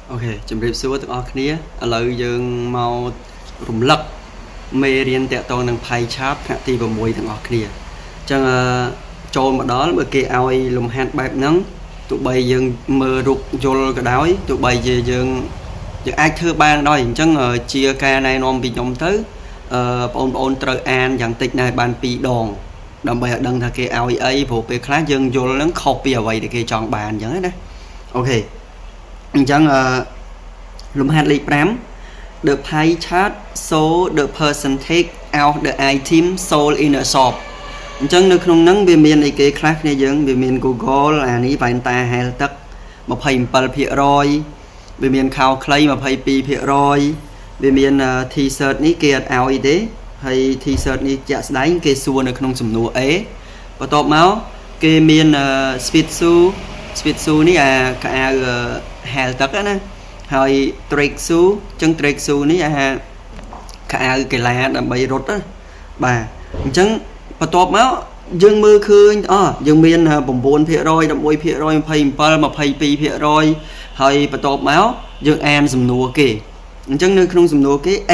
Ok, chấm rệp xưa từng ở kia, lời dương mau rùng lắc mê riêng tẹo to nâng phai cháp hạ tì vào mùi từng ở kia. Chẳng trôn mà đó bởi kê ao lùm hạt bạp nắng, tụi bây dương mơ rụt vô cái đói, tụi bây giờ dương ai thưa ban đó chẳng chia ca này nôm bị nhóm tới, ôn trời an dạng tịch này ban pi đòn, đầm bây đăng thà kê ao ấy phụ bê khá dương vô lắng copy ở vậy để kê chọn bàn chẳng đấy. Ok. Chẳng lùm hạt lịch bám the pie chart show the person take out the item sold in a shop chẳng được không nắng về miền này cái khác này giống về miền Google là ní vài ta hay tắc mà phải bật phía rồi về miền khao clay mà phải pi phía rồi về miền t-shirt ní kia áo y tế hay t-shirt ní chả đánh cái xua được không sủng nụ ấy và top máu cái miền Spitsu ní cả hạt tắc á nèហើយtrek suនេះអាកៅកីឡាដើម្បីរត់ណាបាទអញ្ចឹងបន្ទាប់មកយើងមើលឃើញយើងមាន 9% 11% 27% 22% ហើយបន្ទាប់មកយើងអានសំណួរគេអញ្ចឹងនៅក្នុងសំណួរគេ A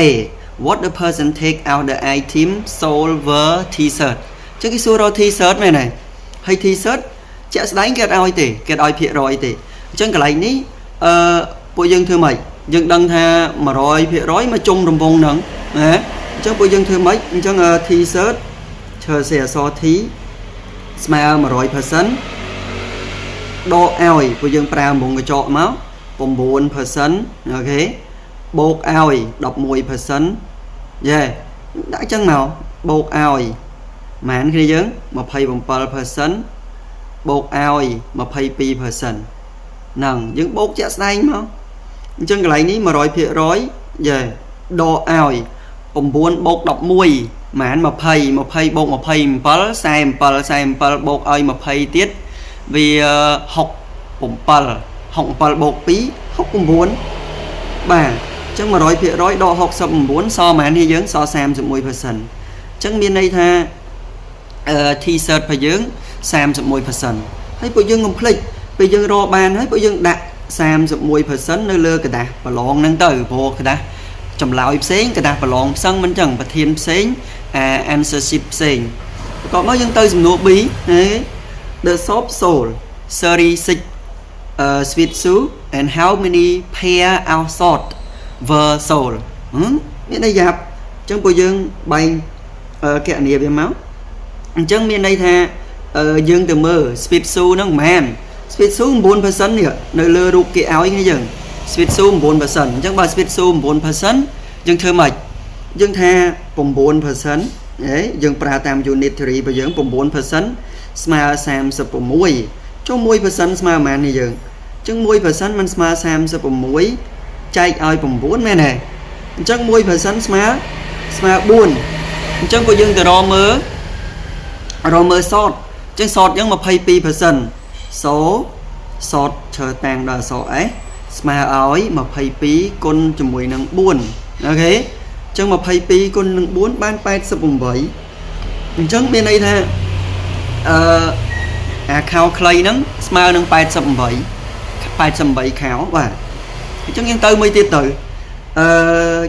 what the person take out the item sold were t-shirt អញ្ចឹងគេសួររក t-shirt មែនទេហើយ t-shirt ជាក់ស្ដែងគេអត់ឲ្យទេគេអត់ឲ្យភាគរយទេអញ្ចឹងកន្លែងនេះពួកយើងធ្វើម៉េចយើងដឹងថា 100% មកជុំរំវងហ្នឹងណាអញ្ចឹងពួកយើងធ្វើម៉េចអញ្ចឹង t-shirt ឈើសេអស t ស្មើ 100% ដកឲ្យពួកយើងប្រើមុងកញ្ចក់មក 9% អូខេបូកឲ្យ 11%យេដាក់អញ្ចឹងមកបូកឲ្យហ្មងគ្នាយើង 27% បូកឲ្យ 22% ហ្នឹងយើងបូកជាក់ស្ដែងមកអញ្ចឹងកន្លែងនេះ 100% យេដកឲ្យ 9 បូក 11 ហ្មង 20 20 បូក 27 47 បូកឲ្យ 20 ទៀតវា 67 67 បូក 2 69 បាទអញ្ចឹង 100% ដក 69 សល់ហ្មងនេះយើងសល់ 31% អញ្ចឹងមានន័យថា t-shirt របស់យើង 31% ហើយពួកយើងកុំភ្លេចពេលយើងរកបានហើយពួកយើងដាក់ 31% នៅលើกระดาษប្រឡងហ្នឹងទៅព្រោះกระดาษចម្លើយផ្សេងกระดาษប្រឡងផ្សឹងមិនចឹងប្រធានផ្សេងanswer sheet ផ្សេងបន្ទាប់មកយើងទៅសំណួរ B the shop sold 36 sweet shoe and how many pair out sold were sold មានន័យយ៉ាប់អញ្ចឹងពួកយើងបែងកណនីវាមកអញ្ចឹងមានន័យថាយើងទៅមើល sweet shoe ហ្នឹងមិនមែនSweet shoe 9% នេះនៅលើរូបគេឲ្យគ្នាយើង Sweet shoe 9% អញ្ចឹងបើ Sweet shoe 9%យើងធ្វើម៉េចយើងថា 9% យើងប្រើតាម unitary របស់យើង 9% ស្មើ 36 ចុះ 1% ស្មើប៉ុន្មាននេះយើងអញ្ចឹង 1% មិនស្មើ 36 ចែកឲ្យ 9 មែនទេអញ្ចឹង 1% ស្មើ 4 អញ្ចឹងពួកយើងទៅរកមើល sort អញ្ចឹង sort យើង 22% số sort ឈើតាំងដល់អក្សរ S ស្មើឲ្យ 22 គុណជាមួយនឹង 4 អូខេអញ្ចឹង 22 គុណនឹង 4 បាន 88 អញ្ចឹងមានន័យថាអាខោខ្លីហ្នឹងស្មើនឹង 88 ខោបាទអញ្ចឹងយើងទៅមួយទៀតទៅ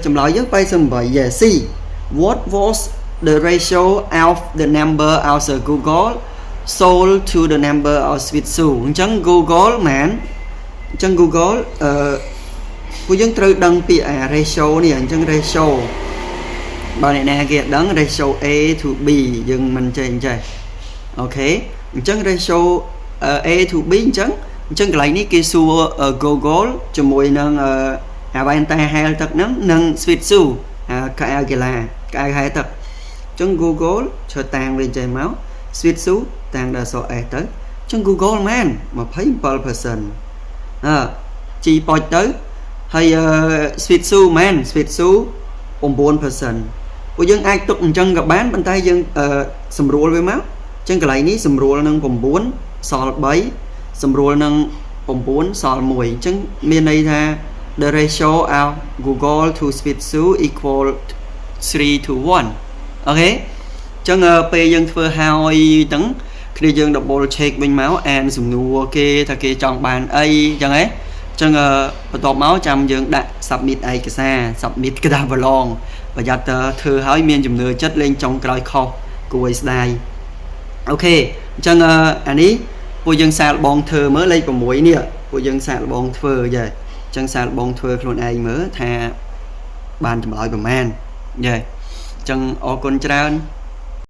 ចម្លើយយើង 88 yes C what was the ratio of the number of the Google sold to the number of sweet shoe អញ្ចឹង Google មែនអញ្ចឹង Google ពួកយើងត្រូវដឹងពីអា ratio នេះអញ្ចឹង ratio បើអ្នកណាគេដឹង ratio A to B យើងមិនចេះអូខេអញ្ចឹង ratio A to B អញ្ចឹងកន្លែងនេះគេសួរ Google ជាមួយនឹងអាវ៉ែនតាហែលទឹកហ្នឹងនិង sweet shoe កៅអៅកីឡាកៅអៅហែលទឹកអញ្ចឹង Google ឈើតាំងវិញចេះមក sweet shoe តាំងដល់អក្សរ S ទៅអញ្ចឹង Google មែន 27% ជីប៉ុចទៅហើយ sweet shoe មែន sweet shoe 9% ពួកយើងអាចទុកអញ្ចឹងក៏បានប៉ុន្តែយើងសម្រួលវាមកអញ្ចឹងកន្លែងនេះសម្រួលនឹង 9 សល់ 3 សម្រួលនឹង 9 សល់ 1 អញ្ចឹងមានន័យថា the ratio of Google to sweet shoe equal 3 to 1 អូខេចឹងពេលយើងធ្វើហើយទាំងគ្នាយើង double check វិញមកអានសំណួរគេថាគេចង់បានអីចឹងហ៎ ចឹងបន្ទាប់មកចាំយើងដាក់ submit ឯកសារ submit ក្តារប្រឡងប្រយ័ត្នធ្វើឲ្យមានជំនឿចិត្តលេងចុងក្រោយខុសគួរឲ្យស្ដាយអូខេអញ្ចឹងអានេះពួកយើងសាកល្បងធ្វើមើលលេខ6នេះពួកយើងសាកល្បងធ្វើយេអញ្ចឹងសាកល្បងធ្វើខ្លួនឯងមើលថាបានចម្លើយប្រមាណយេអញ្ចឹងអរគុណច្រើន